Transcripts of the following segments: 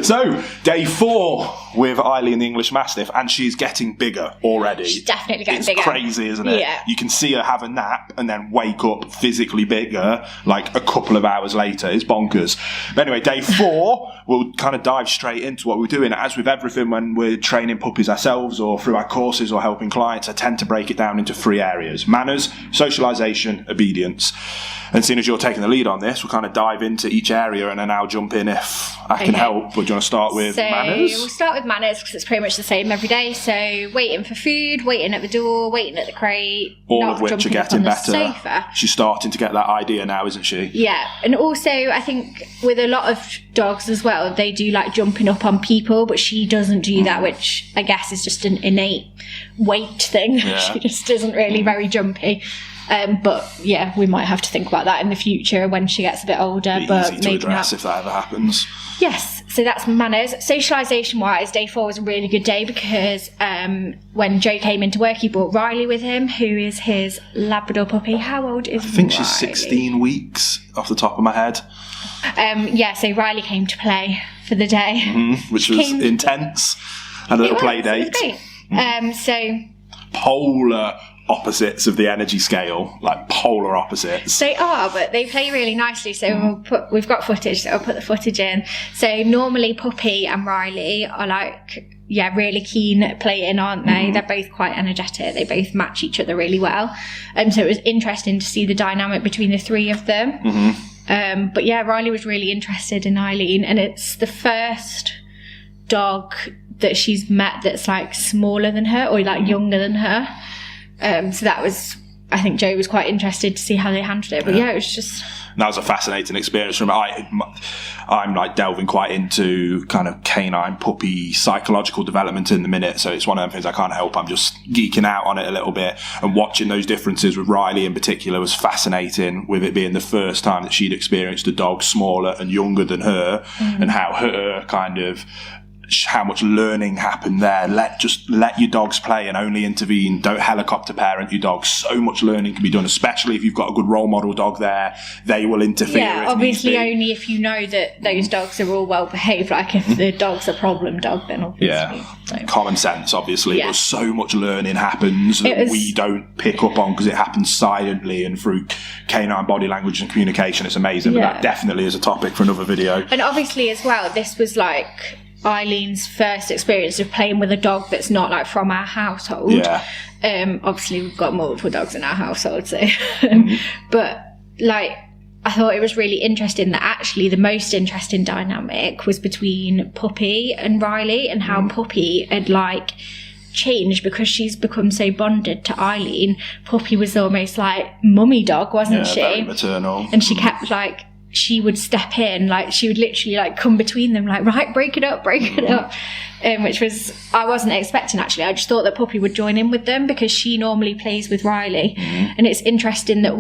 So, day 4 with Eileen, the English Mastiff, and she's getting bigger already. She's definitely getting bigger. It's crazy, isn't it? Yeah. You can see her have a nap and then wake up physically bigger like a couple of hours later. It's bonkers. But anyway, day 4, we'll kind of dive straight into what we're doing. As with everything when we're training puppies ourselves or through our courses or helping clients, I tend to break it down into 3 areas: manners, socialization, obedience. And seeing as you're taking the lead on this, we'll kind of dive into each area and then I'll jump in if I can help. But do you want to start with manners? We'll start with manners because it's pretty much the same every day. So waiting for food, waiting at the door, waiting at the crate. All of which are getting better. Sofa. She's starting to get that idea now, isn't she? Yeah. And also I think with a lot of dogs as well, they do like jumping up on people, but she doesn't do that, which I guess is just an innate weight thing. Yeah. She just isn't really very jumpy. But yeah, we might have to think about that in the future when she gets a bit older. But easy to address if that ever happens. Yes, so that's manners. Socialisation wise, day 4 was a really good day because when Joe came into work, he brought Riley with him, who is his Labrador puppy. How old is Riley? I think she's 16 weeks off the top of my head. Yeah, so Riley came to play for the day, which was intense. Had a little play date. It was great. So polar opposites of the energy scale, like polar opposites. They are, but they play really nicely. So we've got footage, so I'll put the footage in. So normally Puppy and Riley are like, really keen at playing, aren't they? They're both quite energetic. They both match each other really well. So it was interesting to see the dynamic between the 3 of them. But yeah, Riley was really interested in Eileen, and it's the first dog that she's met that's like smaller than her or like younger than her. So that was, I think Joe was quite interested to see how they handled it. But yeah, it was just... That was a fascinating experience for me. I'm like delving quite into kind of canine puppy psychological development in the minute. So it's one of them things I can't help. I'm just geeking out on it a little bit. And watching those differences with Riley in particular was fascinating, with it being the first time that she'd experienced a dog smaller and younger than her, and how her kind of... how much learning happened there. Let your dogs play and only intervene. Don't helicopter parent your dog. So much learning can be done, especially if you've got a good role model dog there. They will interfere. Yeah, obviously only if you know that those dogs are all well behaved. Like if the dog's a problem dog, then obviously. Yeah, common sense, obviously. But so much learning happens that we don't pick up on because it happens silently and through canine body language and communication. It's amazing. But that definitely is a topic for another video. And obviously as well, this was like Eileen's first experience of playing with a dog that's not like from our household. Obviously we've got multiple dogs in our household, so but like I thought it was really interesting that actually the most interesting dynamic was between Puppy and Riley, and how Puppy had like changed because she's become so bonded to Eileen. Puppy was almost like mummy dog, wasn't she? Very maternal. And she kept like, she would step in, like she would literally like come between them, like, right, break it up, which was, I wasn't expecting actually. I just thought that Puppy would join in with them because she normally plays with Riley. And it's interesting that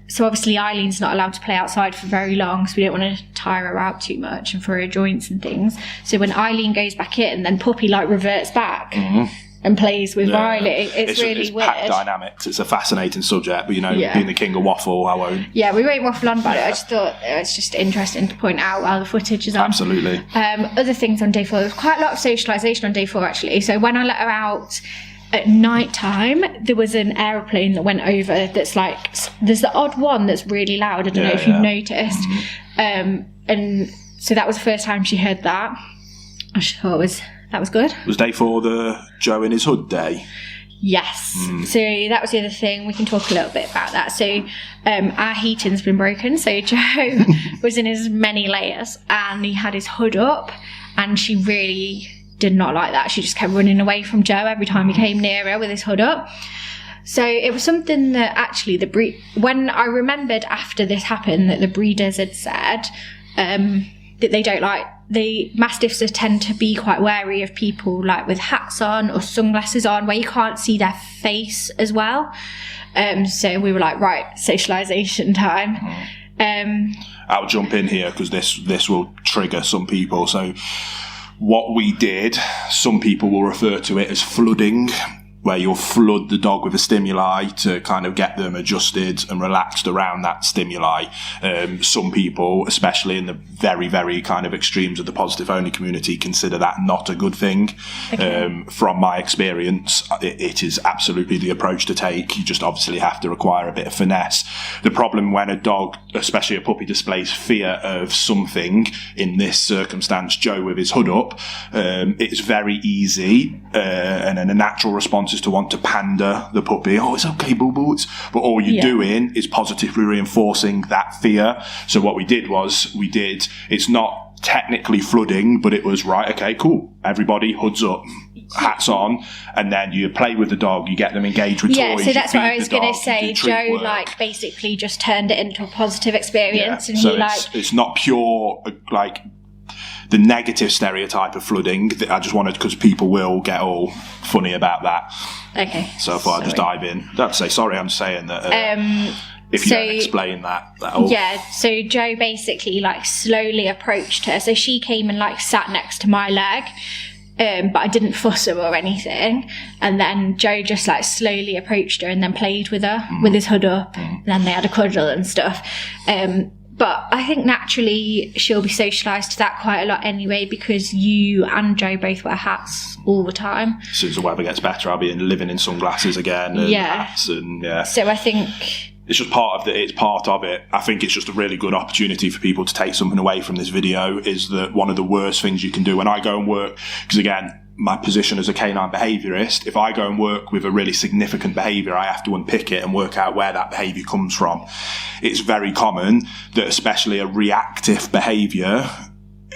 so obviously Eileen's not allowed to play outside for very long, so we don't want to tire her out too much and for her joints and things. So when Eileen goes back in, then Puppy like reverts back and plays with Riley. It's really weird. Pack dynamics. It's a fascinating subject, but being the king of waffle, I won't. Yeah, we won't waffle on about it. I just thought it's just interesting to point out while the footage is on. Absolutely. Other things on day 4, there was quite a lot of socialisation on day 4 actually. So when I let her out at night time, there was an aeroplane that went over that's like, there's the odd one that's really loud. I don't know if you've noticed. And so that was the first time she heard that. I just thought that was good. Was day 4 the Joe in his hood day? Yes. So that was the other thing. We can talk a little bit about that. So our heating's been broken. So Joe was in his many layers and he had his hood up, and she really did not like that. She just kept running away from Joe every time he came near her with his hood up. So it was something that actually when I remembered after this happened that the breeders had said that they don't like, the Mastiffs tend to be quite wary of people like with hats on or sunglasses on where you can't see their face as well. So we were like, right, socialisation time. I'll jump in here because this will trigger some people. So what we did, some people will refer to it as flooding, where you'll flood the dog with a stimuli to kind of get them adjusted and relaxed around that stimuli. Some people, especially in the very, very kind of extremes of the positive only community, consider that not a good thing. Okay. From my experience, it is absolutely the approach to take. You just obviously have to require a bit of finesse. The problem when a dog, especially a puppy, displays fear of something, in this circumstance, Joe with his hood up, it's very easy, and a natural response is to want to pander the puppy. Oh, it's okay, boo boo. But all you're doing is positively reinforcing that fear. So what we did, it's not technically flooding, but it was right, okay, cool. Everybody hoods up, hats on, and then you play with the dog, you get them engaged with toys. Yeah, so that's what I was going to say. Joe, like, basically just turned it into a positive experience. And so it's not pure, like, the negative stereotype of flooding. I just wanted, because people will get all funny about that. Okay. So I thought I'd just dive in. Don't say sorry, I'm saying that if you don't explain that'll... Yeah, so Joe basically, like, slowly approached her. So she came and, like, sat next to my leg, but I didn't fuss her or anything. And then Joe just, like, slowly approached her and then played with her with his hood up. And then they had a cuddle and stuff. But I think naturally she'll be socialised to that quite a lot anyway, because you and Joe both wear hats all the time. As soon as the weather gets better, I'll be living in sunglasses again and hats and So I think it's just part of it. I think it's just a really good opportunity for people to take something away from this video, is that one of the worst things you can do when I go and work, because again, my position as a canine behaviourist, if I go and work with a really significant behaviour, I have to unpick it and work out where that behaviour comes from. It's very common that especially a reactive behaviour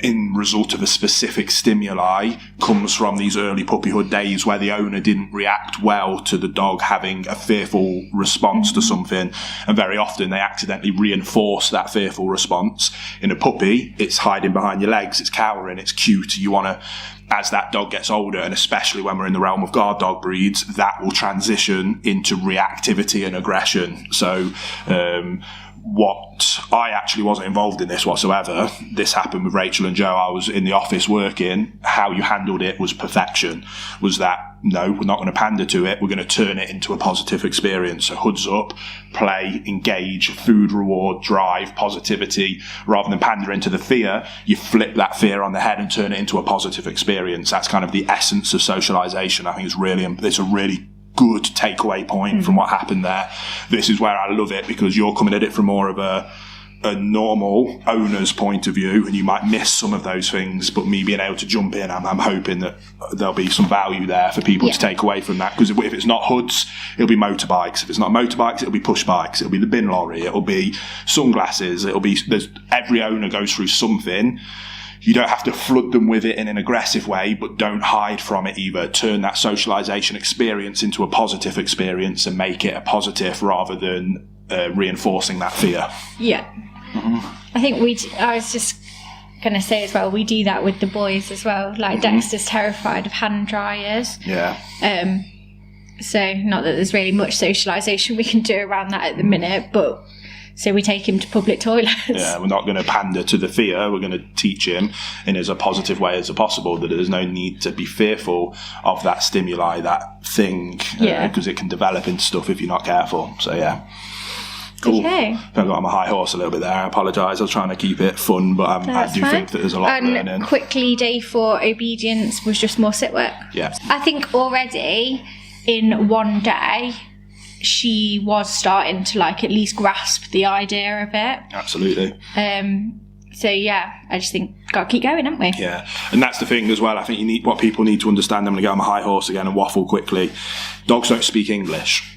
in result of a specific stimuli comes from these early puppyhood days where the owner didn't react well to the dog having a fearful response to something, and very often they accidentally reinforce that fearful response. In a puppy, it's hiding behind your legs, it's cowering, it's cute. You want to, as that dog gets older, and especially when we're in the realm of guard dog breeds, that will transition into reactivity and aggression. So what I actually wasn't involved in this whatsoever. This happened with Rachel and Joe. I was in the office working. How you handled it was perfection. Was that, no, we're not going to pander to it. We're going to turn it into a positive experience. So hoods up, play, engage, food, reward, drive, positivity. Rather than pandering to the fear, you flip that fear on the head and turn it into a positive experience. That's kind of the essence of socialization. I think it's a really good takeaway point from what happened there. This is where I love it, because you're coming at it from more of a normal owner's point of view, and you might miss some of those things, but me being able to jump in, I'm hoping that there'll be some value there for people to take away from that. Because if it's not hoods, it'll be motorbikes. If it's not motorbikes, it'll be push bikes, it'll be the bin lorry, it'll be sunglasses, every owner goes through something. You don't have to flood them with it in an aggressive way, but don't hide from it either. Turn that socialization experience into a positive experience and make it a positive rather than reinforcing that fear. Yeah. I think I was just going to say as well, we do that with the boys as well. Like Dexter's terrified of hand dryers. Yeah. So not that there's really much socialization we can do around that at the minute, but so we take him to public toilets. Yeah, we're not going to pander to the fear. We're going to teach him in as a positive way as possible that there's no need to be fearful of that stimuli, that thing, because it can develop into stuff if you're not careful. So yeah. Cool. Okay. I got on my high horse a little bit there. I apologise. I was trying to keep it fun, but I do think that there's a lot learning. Quickly, day 4 obedience was just more sit work. Yeah. I think already in one day, she was starting to like at least grasp the idea of it. Absolutely. So yeah, I just think got to keep going, haven't we? Yeah, and that's the thing as well. I think what people need to understand. I'm going to go on my high horse again and waffle quickly. Dogs don't speak English.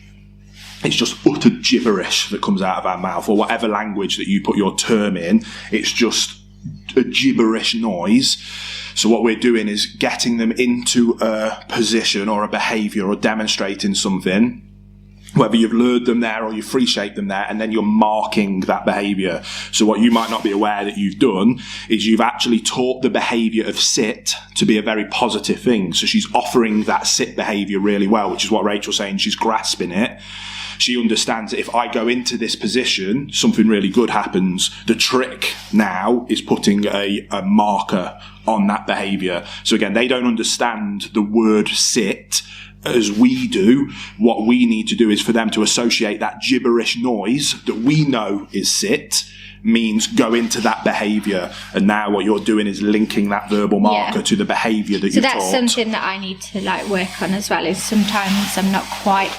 It's just utter gibberish that comes out of our mouth, or whatever language that you put your term in. It's just a gibberish noise. So what we're doing is getting them into a position or a behaviour or demonstrating something, whether you've lured them there or you've free shaped them there, and then you're marking that behaviour. So what you might not be aware that you've done is you've actually taught the behaviour of sit to be a very positive thing. So she's offering that sit behaviour really well, which is what Rachel's saying. She's grasping it. She understands that if I go into this position, something really good happens. The trick now is putting a marker on that behaviour. So again, they don't understand the word sit as we do, what we need to do is for them to associate that gibberish noise that we know is sit means go into that behaviour. And now what you're doing is linking that verbal marker to the behaviour that you've taught. So that's something that I need to like work on as well, is sometimes I'm not quite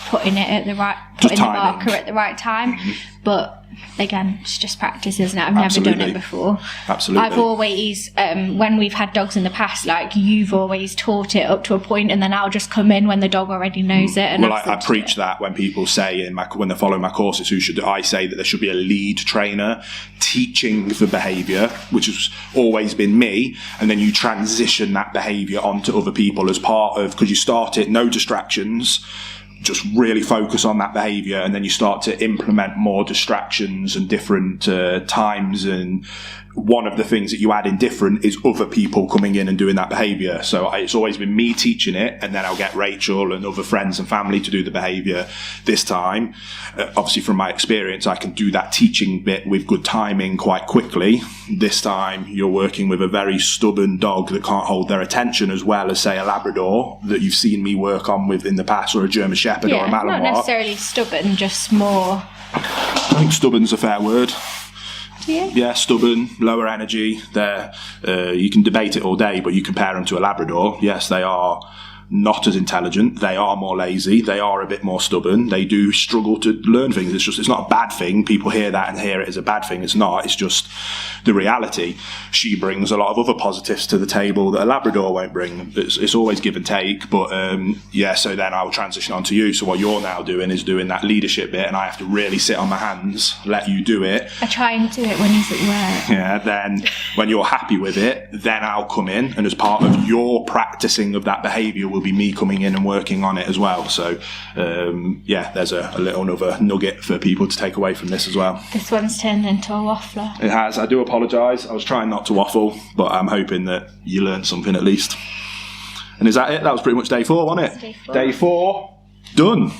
putting it at the right, putting the marker at the right time. But again, it's just practice, isn't it? I've never done it before. Absolutely. I've always, when we've had dogs in the past, like you've always taught it up to a point, and then I'll just come in when the dog already knows it. And I preach that when people say when they're following my courses, I say that there should be a lead trainer teaching the behaviour, which has always been me, and then you transition that behaviour onto other people as part of, because you start it, no distractions, just really focus on that behaviour, and then you start to implement more distractions and different times, and one of the things that you add in different is other people coming in and doing that behaviour. So it's always been me teaching it, and then I'll get Rachel and other friends and family to do the behaviour. This time, obviously from my experience, I can do that teaching bit with good timing quite quickly. This time you're working with a very stubborn dog that can't hold their attention as well as, say, a Labrador that you've seen me work on with in the past, or a German Shepherd or a Malinois. Not necessarily stubborn, just more... I think stubborn's a fair word. Yeah, stubborn, lower energy. You can debate it all day, but you compare them to a Labrador. Yes, they are not as intelligent. They are more lazy. They are a bit more stubborn. They do struggle to learn things. It's not a bad thing. People hear that and hear it as a bad thing. It's not. It's just the reality. She brings a lot of other positives to the table that a Labrador won't bring. It's always give and take. But so then I will transition on to you. So what you're now doing is doing that leadership bit, and I have to really sit on my hands, let you do it. I try and do it when he's at work. Yeah, then when you're happy with it, then I'll come in, and as part of your practicing of that behaviour will be me coming in and working on it as well. So there's a little another nugget for people to take away from this as well. This one's turned into a waffler. It has. I do apologise. I was trying not to waffle, but I'm hoping that you learned something at least. And is that it? That was pretty much day 4, wasn't it? Day 4. Day 4 done.